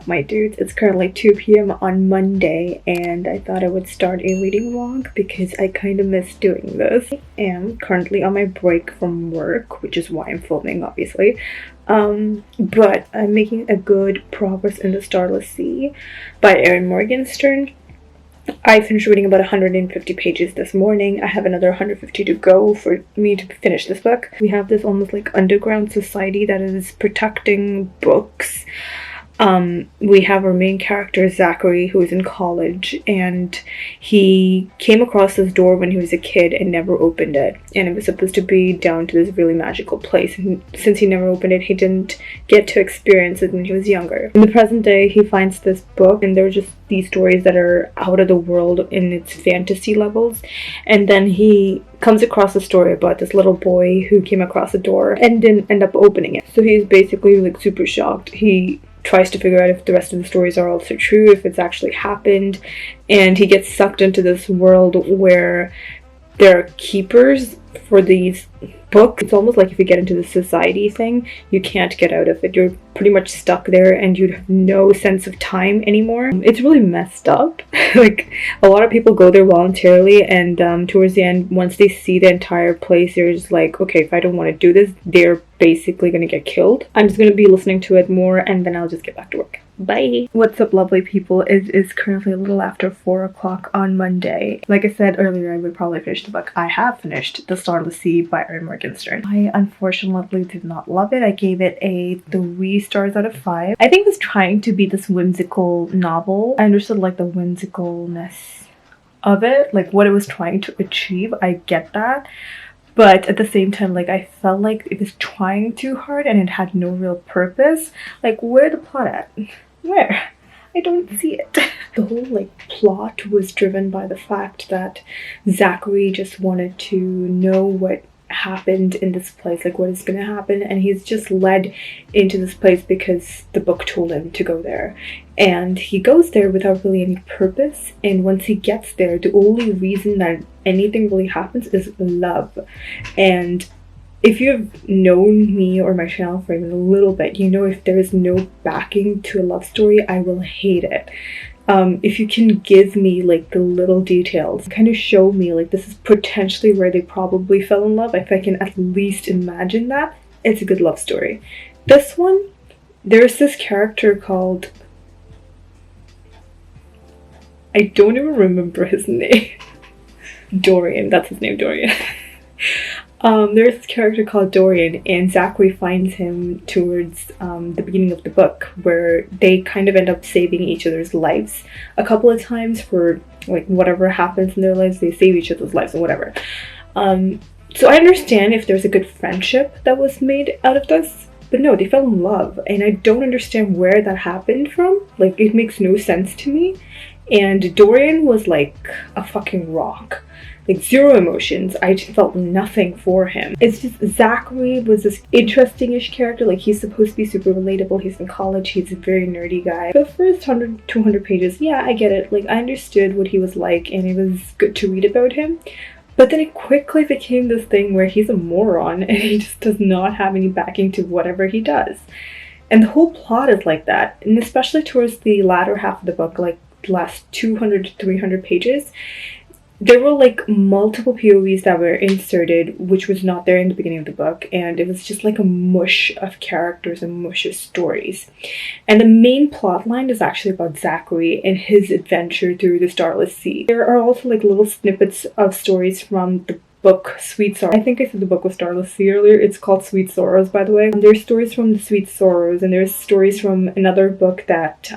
my dudes? It's currently 2 p.m. on Monday, and I thought I would start a reading vlog because I kind of miss doing this. I am currently on my break from work, which is why I'm filming, obviously. But I'm making a good progress in The Starless Sea by Erin Morgenstern. I finished reading about 150 pages this morning. I have another 150 to go for me to finish this book. We have this almost like underground society that is protecting books. We have our main character, Zachary, who is in college, and he came across this door when he was a kid and never opened it. And it was supposed to be down to this really magical place. And since he never opened it, he didn't get to experience it when he was younger. In the present day, he finds this book, and they're just these stories that are out of the world in its fantasy levels. And then he comes across a story about this little boy who came across a door and didn't end up opening it. So he's basically like super shocked. He tries to figure out if the rest of the stories are also true, if it's actually happened, and he gets sucked into this world where there are keepers for these books. It's almost like if you get into the society thing, you can't get out of it. You're pretty much stuck there and you have no sense of time anymore. It's really messed up. Like, a lot of people go there voluntarily, and towards the end, once they see the entire place, they're just like, okay, if I don't want to do this, they're basically gonna get killed. I'm just gonna be listening to it more, and then I'll just get back to work. Bye! What's up, lovely people? It is currently a little after 4 o'clock on Monday. Like I said earlier, I would probably finish the book. I have finished The Starless Sea by Erin Morgenstern. I unfortunately did not love it. I gave it a 3 stars out of 5. I think it was trying to be this whimsical novel. I understood like the whimsicalness of it, like what it was trying to achieve. I get that. But at the same time, like, I felt like it was trying too hard and it had no real purpose. Like, where's the plot at? Where? I don't see it. The whole, like, plot was driven by the fact that Zachary just wanted to know what happened in this place, like what is going to happen, and he's just led into this place because the book told him to go there, and he goes there without really any purpose. And once he gets there, the only reason that anything really happens is love. And if you've known me or my channel for even a little bit, you know if there is no backing to a love story, I will hate it. If you can give me like the little details, kind of show me like this is potentially where they probably fell in love, if I can at least imagine that, it's a good love story. This one, there's this character called, I don't even remember his name. Dorian, that's his name, Dorian. There's this character called Dorian, and Zachary finds him towards the beginning of the book, where they kind of end up saving each other's lives a couple of times. For like whatever happens in their lives, they save each other's lives and whatever. So I understand if there's a good friendship that was made out of this, but no, they fell in love, and I don't understand where that happened from. Like, it makes no sense to me. And Dorian was like a fucking rock. Like, zero emotions. I just felt nothing for him. It's just Zachary was this interesting-ish character. Like, he's supposed to be super relatable. He's in college. He's a very nerdy guy. The first 100, 200 pages, yeah, I get it. Like, I understood what he was like, and it was good to read about him. But then it quickly became this thing where he's a moron, and he just does not have any backing to whatever he does. And the whole plot is like that. And especially towards the latter half of the book, like the last 200 to 300 pages, there were like multiple POVs that were inserted, which was not there in the beginning of the book, and it was just like a mush of characters and mush of stories. And the main plot line is actually about Zachary and his adventure through the Starless Sea. There are also like little snippets of stories from the book Sweet Sorrows. I think I said the book was Starless Sea earlier. It's called Sweet Sorrows, by the way. There's stories from the Sweet Sorrows, and there's stories from another book that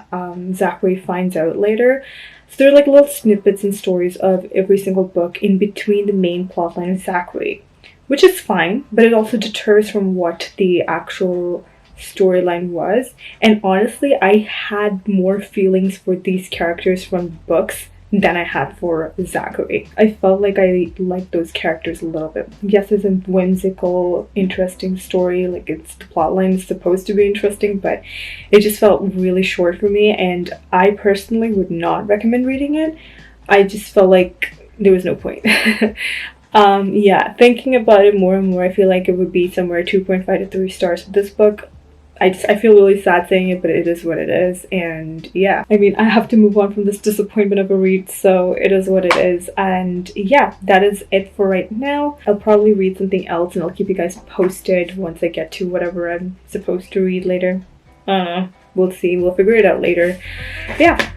Zachary finds out later. So there are like little snippets and stories of every single book in between the main plotline of Zachary, which is fine, but it also deters from what the actual storyline was. And honestly, I had more feelings for these characters from books than I had for Zachary. I felt like I liked those characters a little bit. Yes, it's a whimsical, interesting story, like it's the plotline is supposed to be interesting, but it just felt really short for me, and I personally would not recommend reading it. I just felt like there was no point. Yeah, thinking about it more and more, I feel like it would be somewhere 2.5 to 3 stars for this book. I feel really sad saying it, but it is what it is. And yeah, I mean, I have to move on from this disappointment of a read, so it is what it is. And yeah, that is it for right now. I'll probably read something else and I'll keep you guys posted once I get to whatever I'm supposed to read later. I don't know. We'll see. We'll figure it out later. But yeah,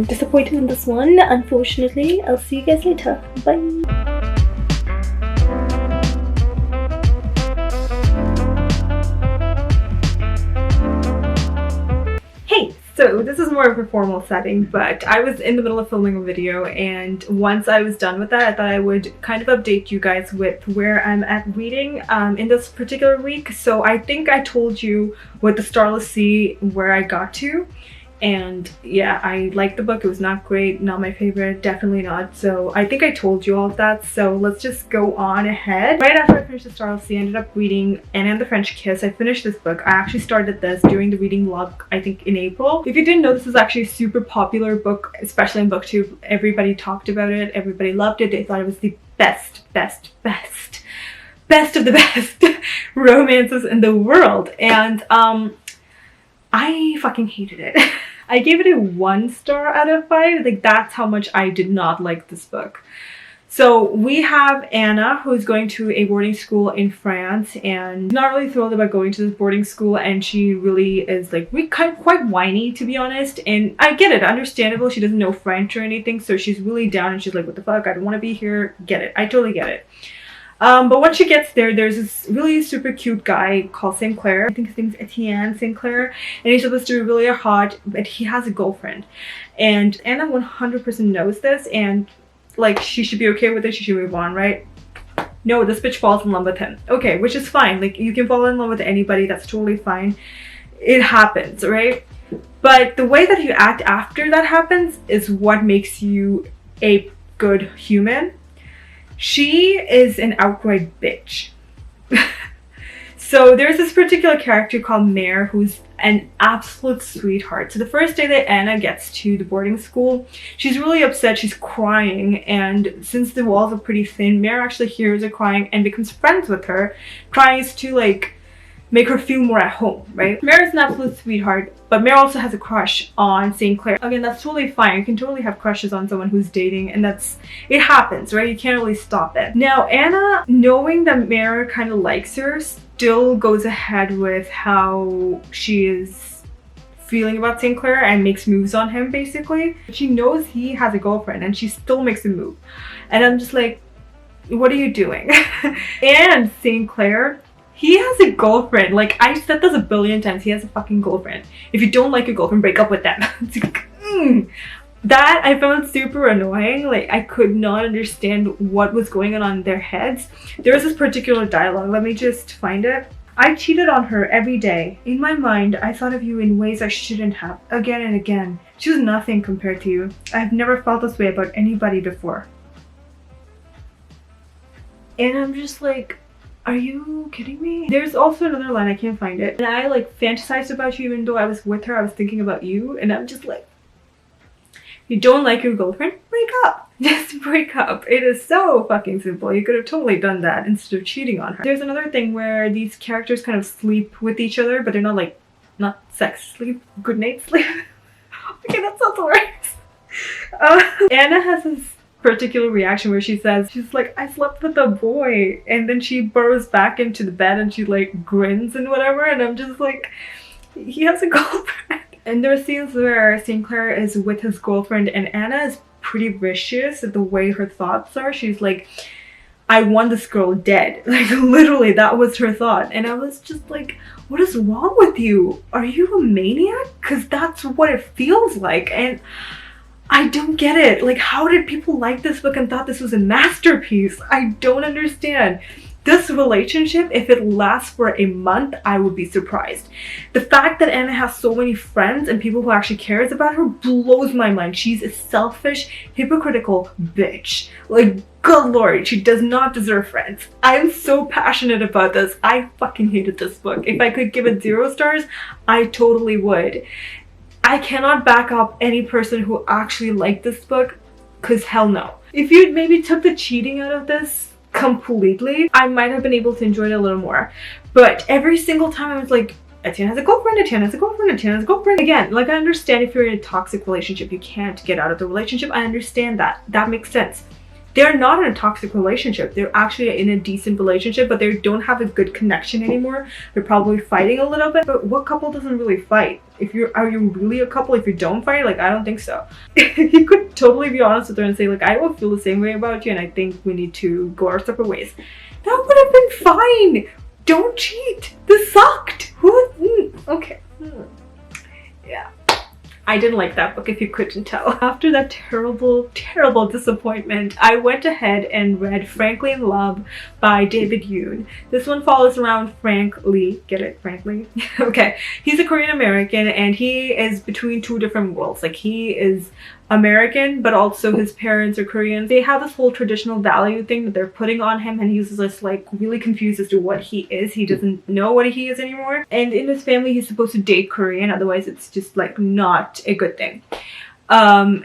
disappointed on this one, unfortunately. I'll see you guys later. Bye. So this is more of a formal setting, but I was in the middle of filming a video, and once I was done with that, I thought I would kind of update you guys with where I'm at reading in this particular week. So I think I told you with the Starless Sea where I got to. And yeah, I liked the book. It was not great, not my favorite, definitely not. So I think I told you all of that. So let's just go on ahead. Right after I finished the Starless Sea, I ended up reading Anna and the French Kiss. I finished this book. I actually started this during the reading vlog, I think in April. If you didn't know, this is actually a super popular book, especially in BookTube. Everybody talked about it. Everybody loved it. They thought it was the best of the best romances in the world. And I fucking hated it. I gave it a 1 star out of 5. Like, that's how much I did not like this book. So we have Anna, who's going to a boarding school in France, and not really thrilled about going to this boarding school, and she really is like quite whiny, to be honest. And I get it, understandable. She doesn't know French or anything, so she's really down and she's like, what the fuck, I don't want to be here. Get it. I totally get it. But once she gets there, there's this really super cute guy called Sinclair. I think his name's Etienne Sinclair. And he's supposed to be really hot, but he has a girlfriend. And Anna 100% knows this, and like, she should be okay with it. She should move on, right? No, this bitch falls in love with him. Okay, which is fine. Like, you can fall in love with anybody. That's totally fine. It happens, right? But the way that you act after that happens is what makes you a good human. She is an outright bitch. So there's this particular character called Mare who's an absolute sweetheart. So the first day that Anna gets to the boarding school, she's really upset. She's crying, and since the walls are pretty thin, Mare actually hears her crying and becomes friends with her, tries to like make her feel more at home, right? Mare is an absolute sweetheart, but Mare also has a crush on Sinclair. Again, that's totally fine. You can totally have crushes on someone who's dating, and it happens, right? You can't really stop it. Now, Anna, knowing that Mare kind of likes her, still goes ahead with how she is feeling about Sinclair and makes moves on him, basically. She knows he has a girlfriend, and she still makes a move. And I'm just like, what are you doing? And Sinclair, he has a girlfriend. Like, I said this a billion times. He has a fucking girlfriend. If you don't like your girlfriend, break up with them. That I found super annoying. Like, I could not understand what was going on in their heads. There was this particular dialogue. Let me just find it. I cheated on her every day. In my mind, I thought of you in ways I shouldn't have. Again and again. She was nothing compared to you. I've never felt this way about anybody before. And I'm just like, are you kidding me? There's also another line, I can't find it. And I like fantasized about you even though I was with her, I was thinking about you. And I'm just like, you don't like your girlfriend? Break up. Just break up. It is so fucking simple. You could have totally done that instead of cheating on her. There's another thing where these characters kind of sleep with each other, but they're not like, not sex sleep, good night sleep. Okay, that sounds worse. Anna has this particular reaction where she's like, I slept with a boy, and then she burrows back into the bed and she like grins and whatever, and I'm just like, he has a girlfriend. And there are scenes where Sinclair is with his girlfriend, and Anna is pretty vicious at the way her thoughts are. She's like, I want this girl dead. Like, literally, that was her thought. And I was just like, what is wrong with you? Are you a maniac? Because that's what it feels like. And I don't get it. Like, how did people like this book and thought this was a masterpiece? I don't understand. This relationship, if it lasts for a month, I would be surprised. The fact that Anna has so many friends and people who actually cares about her blows my mind. She's a selfish, hypocritical bitch. Like, good lord, she does not deserve friends. I'm so passionate about this. I fucking hated this book. If I could give it 0 stars, I totally would. I cannot back up any person who actually liked this book, because hell no. If you maybe took the cheating out of this completely, I might have been able to enjoy it a little more. But every single time I was like, Etienne has a girlfriend, Etienne has a girlfriend, Etienne has a girlfriend. Again, like I understand if you're in a toxic relationship, you can't get out of the relationship. I understand that. That makes sense. They're not in a toxic relationship. They're actually in a decent relationship, but they don't have a good connection anymore. They're probably fighting a little bit. But what couple doesn't really fight? Are you really a couple if you don't fight? Like, I don't think so. You could totally be honest with her and say, like, I don't feel the same way about you, and I think we need to go our separate ways. That would have been fine. Don't cheat. This sucked. Okay. Yeah. I didn't like that book, if you couldn't tell. After that terrible, terrible disappointment, I went ahead and read Frankly in Love by David Yoon. This one follows around Frank Lee. Get it? Frank Lee? Okay. He's a Korean American, and he is between two different worlds. Like, he is American, but also his parents are Korean. They have this whole traditional value thing that they're putting on him, and he's just like really confused as to what he is. He doesn't know what he is anymore. And in his family, he's supposed to date Korean, otherwise it's just like not a good thing.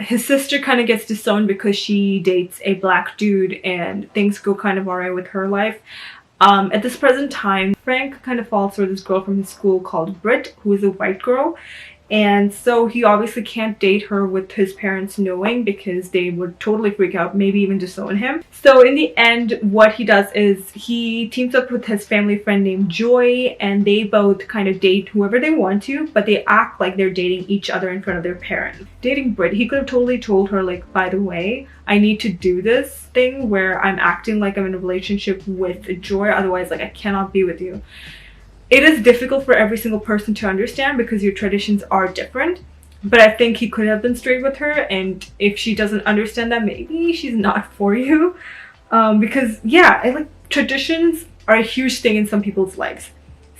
His sister kind of gets disowned because she dates a black dude, and things go kind of alright with her life. At this present time, Frank kind of falls for this girl from his school called Britt, who is a white girl. And so he obviously can't date her with his parents knowing, because they would totally freak out, maybe even disown him. So in the end, what he does is he teams up with his family friend named Joy, and they both kind of date whoever they want to, but they act like they're dating each other in front of their parents. Dating Brit, he could have totally told her, like, by the way, I need to do this thing where I'm acting like I'm in a relationship with Joy, otherwise, like, I cannot be with you. It is difficult for every single person to understand because your traditions are different, but I think he could have been straight with her, and if she doesn't understand that, maybe she's not for you. Because yeah, like, traditions are a huge thing in some people's lives.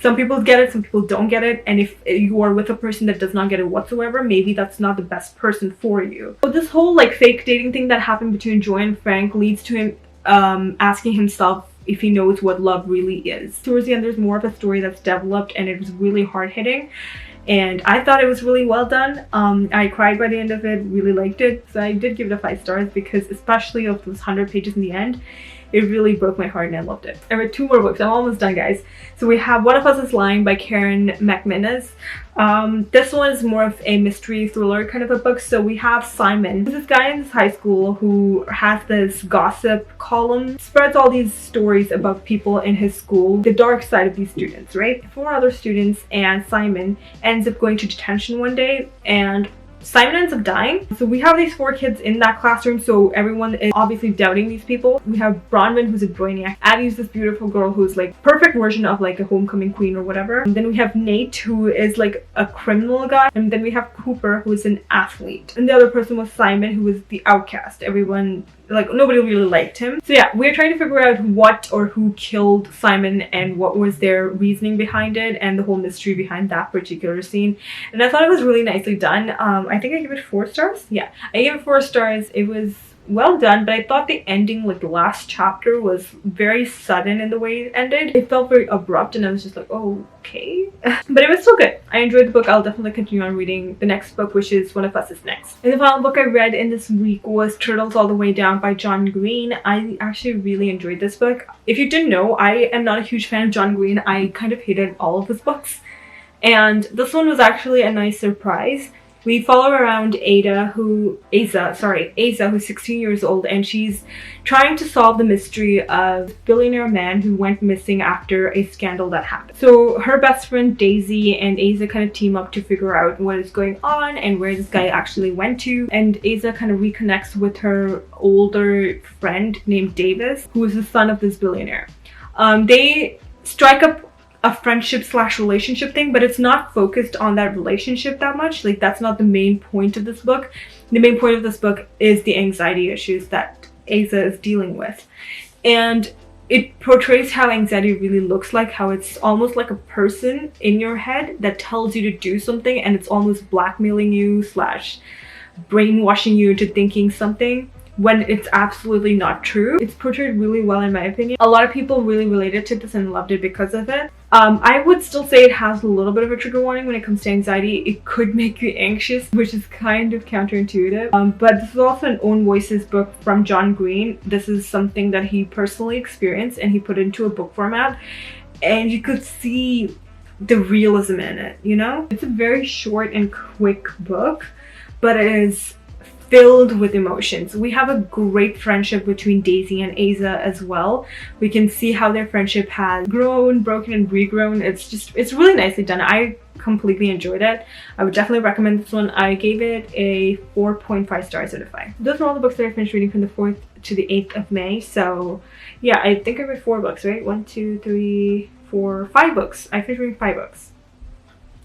Some people get it, some people don't get it, and if you are with a person that does not get it whatsoever, maybe that's not the best person for you. So this whole like fake dating thing that happened between Joy and Frank leads to him asking himself if he knows what love really is. Towards the end, there's more of a story that's developed, and it was really hard-hitting, and I thought it was really well done. I cried by the end of it, really liked it, so I did give it a 5 stars, because especially of those 100 pages in the end, it really broke my heart and I loved it. I read 2 more books. I'm almost done, guys. So we have One of Us is Lying by Karen McManus. This one is more of a mystery thriller kind of a book. So we have Simon. There's this guy in this high school who has this gossip column, spreads all these stories about people in his school, the dark side of these students, right? 4 other students, and Simon ends up going to detention one day, and Simon ends up dying. So we have these 4 kids in that classroom, so everyone is obviously doubting these people. We have Bronwyn, who's a brainiac. Addie's this beautiful girl who's like perfect version of like a homecoming queen or whatever. And then we have Nate, who is like a criminal guy. And then we have Cooper, who is an athlete. And the other person was Simon, who was the outcast. Everyone, like, nobody really liked him. So yeah, we're trying to figure out what or who killed Simon and what was their reasoning behind it, and the whole mystery behind that particular scene. And I thought it was really nicely done. I think I give it 4 stars. Yeah, I gave it 4 stars. It was well done, but I thought the ending, like the last chapter, was very sudden in the way it ended. It felt very abrupt, and I was just like, oh, okay. But it was still good. I enjoyed the book. I'll definitely continue on reading the next book, which is One of Us is Next. And the final book I read in this week was Turtles All the Way Down by John Green. I actually really enjoyed this book. If you didn't know, I am not a huge fan of John Green. I kind of hated all of his books, and this one was actually a nice surprise. We follow around Asa, who's 16 years old, and she's trying to solve the mystery of a billionaire man who went missing after a scandal that happened. So her best friend Daisy and Asa kind of team up to figure out what is going on and where this guy actually went to. And Asa kind of reconnects with her older friend named Davis, who is the son of this billionaire. They strike up a friendship/relationship thing, but it's not focused on that relationship that much. Like, that's not the main point of this book. The main point of this book is the anxiety issues that Asa is dealing with, and it portrays how anxiety really looks like, how it's almost like a person in your head that tells you to do something, and it's almost blackmailing you / brainwashing you into thinking something when it's absolutely not true. It's portrayed really well, in my opinion. A lot of people really related to this and loved it because of it. I would still say it has a little bit of a trigger warning when it comes to anxiety. It could make you anxious, which is kind of counterintuitive. But this is also an own voices book from John Green. This is something that he personally experienced and he put into a book format. And you could see the realism in it, you know? It's a very short and quick book, but it is filled with emotions. We have a great friendship between Daisy and Asa as well. We can see how their friendship has grown, broken, and regrown. It's really nicely done. I completely enjoyed it. I would definitely recommend this one. I gave it a 4.5 stars out of 5. Those are all the books that I finished reading from the 4th to the 8th of May. So yeah, I think I read 4 books, right? 1, 2, 3, 4, 5 books. I finished reading 5 books.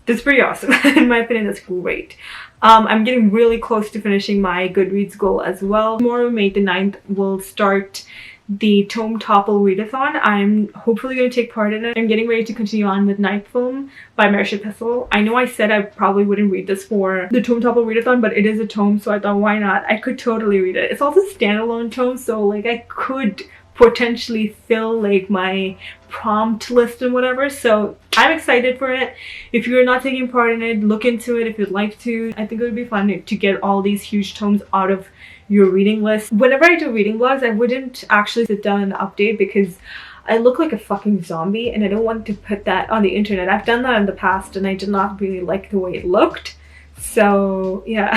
That's pretty awesome. In my opinion, that's great. I'm getting really close to finishing my Goodreads goal as well. Tomorrow, May the 9th, will start the Tome Topple Readathon. I'm hopefully going to take part in it. I'm getting ready to continue on with Night Film by Marisha Pessl. I know I said I probably wouldn't read this for the Tome Topple Readathon, but it is a tome, so I thought, why not? I could totally read it. It's also a standalone tome, so like I could potentially fill like my prompt list and whatever, so I'm excited for it. If you're not taking part in it, look into it if you'd like to. I think it would be fun to get all these huge tomes out of your reading list. Whenever I do reading vlogs, I wouldn't actually sit down and update because I look like a fucking zombie and I don't want to put that on the internet. I've done that in the past and I did not really like the way it looked. So yeah,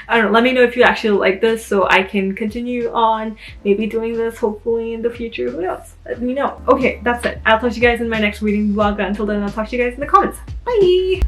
I don't know, let me know if you actually like this so I can continue on maybe doing this hopefully in the future. Who knows? Let me know. Okay, that's it. I'll talk to you guys in my next reading vlog. Until then, I'll talk to you guys in the comments. Bye!